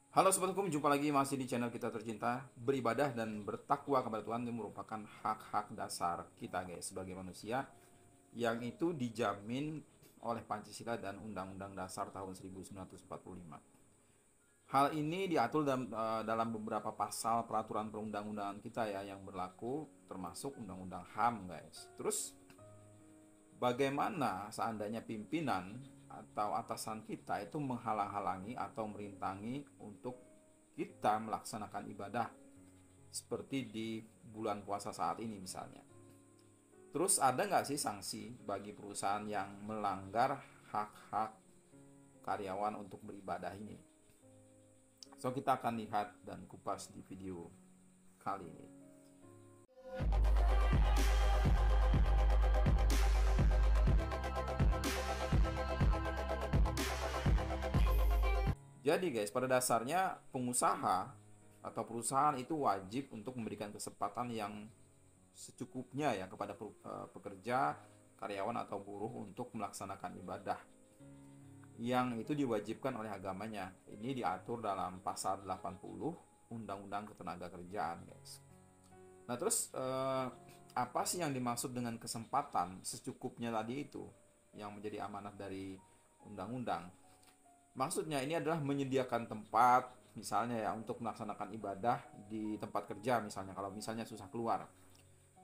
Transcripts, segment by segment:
Halo Sobat Hukum, jumpa lagi masih di channel kita tercinta. Beribadah dan bertakwa kepada Tuhan itu merupakan hak-hak dasar kita guys sebagai manusia, yang itu dijamin oleh Pancasila dan Undang-Undang Dasar tahun 1945. Hal ini diatur dalam beberapa pasal peraturan perundang-undangan kita ya yang berlaku, termasuk Undang-Undang HAM guys. Terus bagaimana seandainya pimpinan atau atasan kita itu menghalang-halangi atau merintangi untuk kita melaksanakan ibadah seperti di bulan puasa saat ini misalnya. Terus ada nggak sih sanksi bagi perusahaan yang melanggar hak-hak karyawan untuk beribadah ini? So kita akan lihat dan kupas di video kali ini. Jadi guys, pada dasarnya pengusaha atau perusahaan itu wajib untuk memberikan kesempatan yang secukupnya ya kepada pekerja, karyawan atau buruh untuk melaksanakan ibadah yang itu diwajibkan oleh agamanya. Ini diatur dalam pasal 80 Undang-Undang Ketenagakerjaan, guys. Nah, terus apa sih yang dimaksud dengan kesempatan secukupnya tadi itu yang menjadi amanat dari undang-undang? Maksudnya ini adalah menyediakan tempat misalnya ya untuk melaksanakan ibadah di tempat kerja misalnya kalau misalnya susah keluar.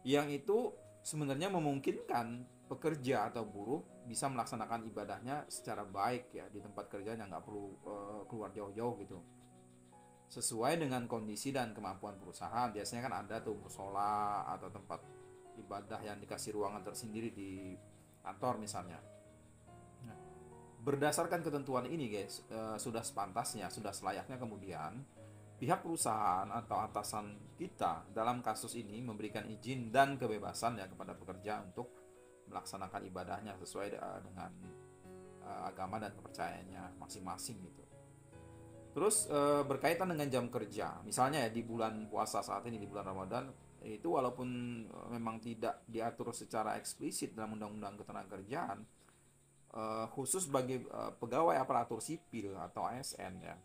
Yang itu sebenarnya memungkinkan pekerja atau buruh bisa melaksanakan ibadahnya secara baik ya di tempat kerjanya, nggak perlu keluar jauh-jauh gitu. Sesuai dengan kondisi dan kemampuan perusahaan. Biasanya kan ada tuh musola atau tempat ibadah yang dikasih ruangan tersendiri di kantor misalnya. Nah, berdasarkan ketentuan ini guys, sudah sepantasnya, sudah selayaknya kemudian pihak perusahaan atau atasan kita dalam kasus ini memberikan izin dan kebebasan ya kepada pekerja untuk melaksanakan ibadahnya sesuai dengan agama dan kepercayaannya masing-masing gitu. Terus berkaitan dengan jam kerja, misalnya ya di bulan puasa saat ini di bulan Ramadan itu walaupun memang tidak diatur secara eksplisit dalam Undang-Undang Ketenagakerjaan, khusus bagi pegawai aparatur sipil atau ASN ya,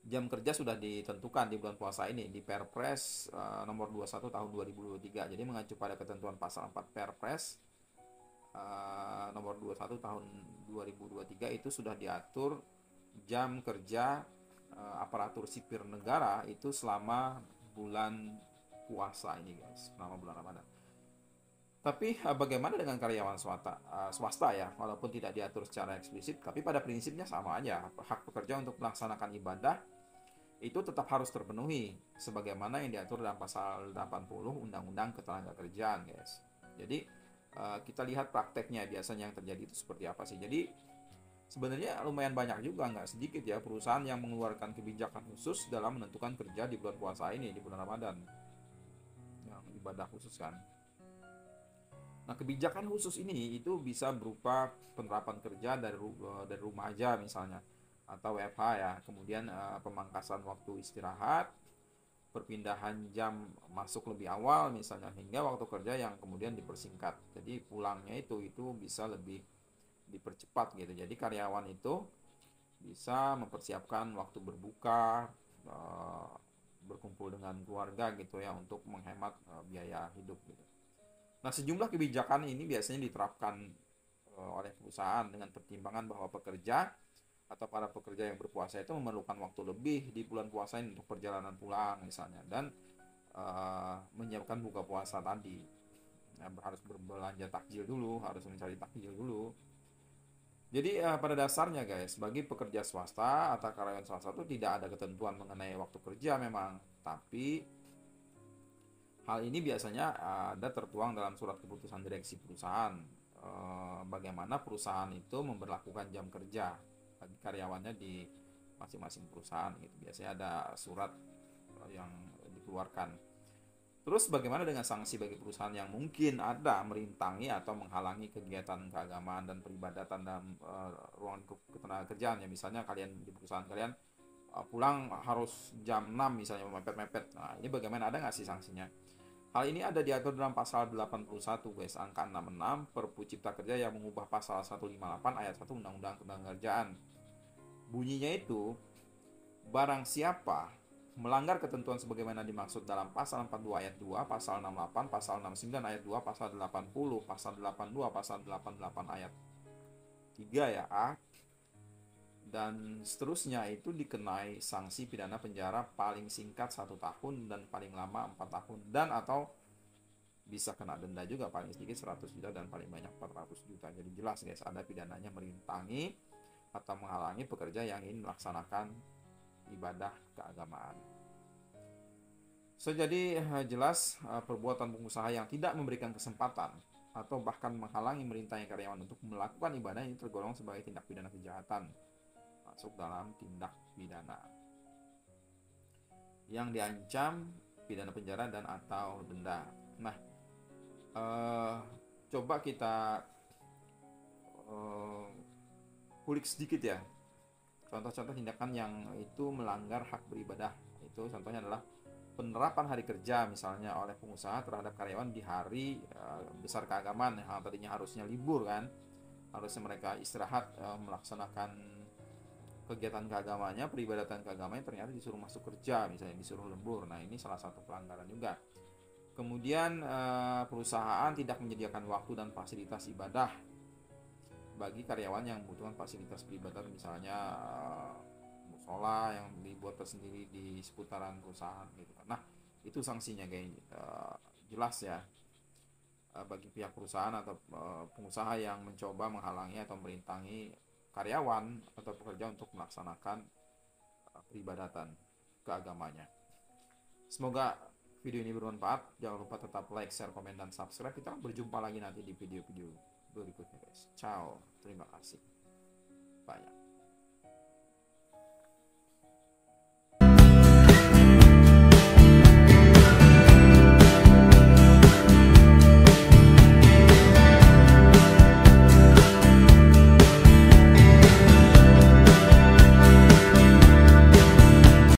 jam kerja sudah ditentukan di bulan puasa ini di Perpres nomor 21 tahun 2023. Jadi mengacu pada ketentuan pasal 4 Perpres nomor 21 tahun 2023 itu sudah diatur jam kerja aparatur sipil negara itu selama bulan puasa ini guys, selama bulan Ramadan. Tapi bagaimana dengan karyawan swasta ya, walaupun tidak diatur secara eksplisit, tapi pada prinsipnya sama aja. Hak pekerja untuk melaksanakan ibadah itu tetap harus terpenuhi sebagaimana yang diatur dalam pasal 80 Undang-Undang Ketenagakerjaan, guys. Jadi kita lihat prakteknya biasanya yang terjadi itu seperti apa sih. Jadi sebenarnya lumayan banyak juga, nggak sedikit ya perusahaan yang mengeluarkan kebijakan khusus dalam menentukan kerja di bulan puasa ini, di bulan Ramadan, yang ibadah khusus kan. Nah, kebijakan khusus ini itu bisa berupa penerapan kerja dari rumah aja misalnya atau WFH ya. Kemudian pemangkasan waktu istirahat, perpindahan jam masuk lebih awal misalnya hingga waktu kerja yang kemudian dipersingkat. Jadi pulangnya itu bisa lebih dipercepat gitu. Jadi karyawan itu bisa mempersiapkan waktu berbuka, eh, berkumpul dengan keluarga gitu ya untuk menghemat biaya hidup gitu. Nah, sejumlah kebijakan ini biasanya diterapkan oleh perusahaan dengan pertimbangan bahwa pekerja atau para pekerja yang berpuasa itu memerlukan waktu lebih di bulan puasa ini untuk perjalanan pulang misalnya dan menyiapkan buka puasa tadi. Nah, harus berbelanja takjil dulu, harus mencari takjil dulu. Jadi pada dasarnya guys, bagi pekerja swasta atau karyawan swasta itu tidak ada ketentuan mengenai waktu kerja memang, tapi hal ini biasanya ada tertuang dalam surat keputusan direksi perusahaan. Bagaimana perusahaan itu memberlakukan jam kerja bagi karyawannya di masing-masing perusahaan gitu. Biasanya ada surat yang dikeluarkan. Terus bagaimana dengan sanksi bagi perusahaan yang mungkin ada merintangi atau menghalangi kegiatan keagamaan dan peribadatan dalam ruang ketenagakerjaan ya, misalnya kalian di perusahaan kalian pulang harus jam 6 misalnya mepet-mepet. Nah, ini bagaimana, ada nggak sih sanksinya? Hal ini ada diatur dalam pasal 81 guys, angka 66 Perpu Cipta Kerja yang mengubah pasal 158 ayat 1 Undang-Undang Ketenagakerjaan. Bunyinya itu Barang siapa melanggar ketentuan sebagaimana dimaksud dalam pasal 42 ayat 2, pasal 68, pasal 69 ayat 2, pasal 80, pasal 82, pasal 88 ayat 3 ya A, dan seterusnya, itu dikenai sanksi pidana penjara paling singkat 1 tahun dan paling lama 4 tahun, dan atau bisa kena denda juga, paling sedikit 100 juta dan paling banyak 400 juta. Jadi jelas guys, ada pidananya merintangi atau menghalangi pekerja yang ingin melaksanakan ibadah keagamaan. So, jadi jelas perbuatan pengusaha yang tidak memberikan kesempatan atau bahkan menghalangi merintangi karyawan untuk melakukan ibadah ini tergolong sebagai tindak pidana kejahatan, masuk dalam tindak pidana yang diancam pidana penjara dan atau denda. Nah, coba kita kulik sedikit ya, contoh-contoh tindakan yang itu melanggar hak beribadah. Itu contohnya adalah penerapan hari kerja misalnya oleh pengusaha terhadap karyawan di hari besar keagamaan yang tadinya harusnya libur kan, harusnya mereka istirahat melaksanakan kegiatan keagamanya, peribadatan keagamanya, ternyata disuruh masuk kerja, misalnya disuruh lembur. Nah, ini salah satu pelanggaran juga. Kemudian perusahaan tidak menyediakan waktu dan fasilitas ibadah bagi karyawan yang membutuhkan fasilitas peribadatan, misalnya musola yang dibuat tersendiri di seputaran perusahaan gitu kan. Nah, itu sanksinya guys, jelas ya, bagi pihak perusahaan atau pengusaha yang mencoba menghalangi atau merintangi karyawan atau pekerja untuk melaksanakan peribadatan keagamanya. Semoga video ini bermanfaat. Jangan lupa tetap like, share, komen, dan subscribe. Kita berjumpa lagi nanti di video-video berikutnya guys. Ciao. Terima kasih banyak.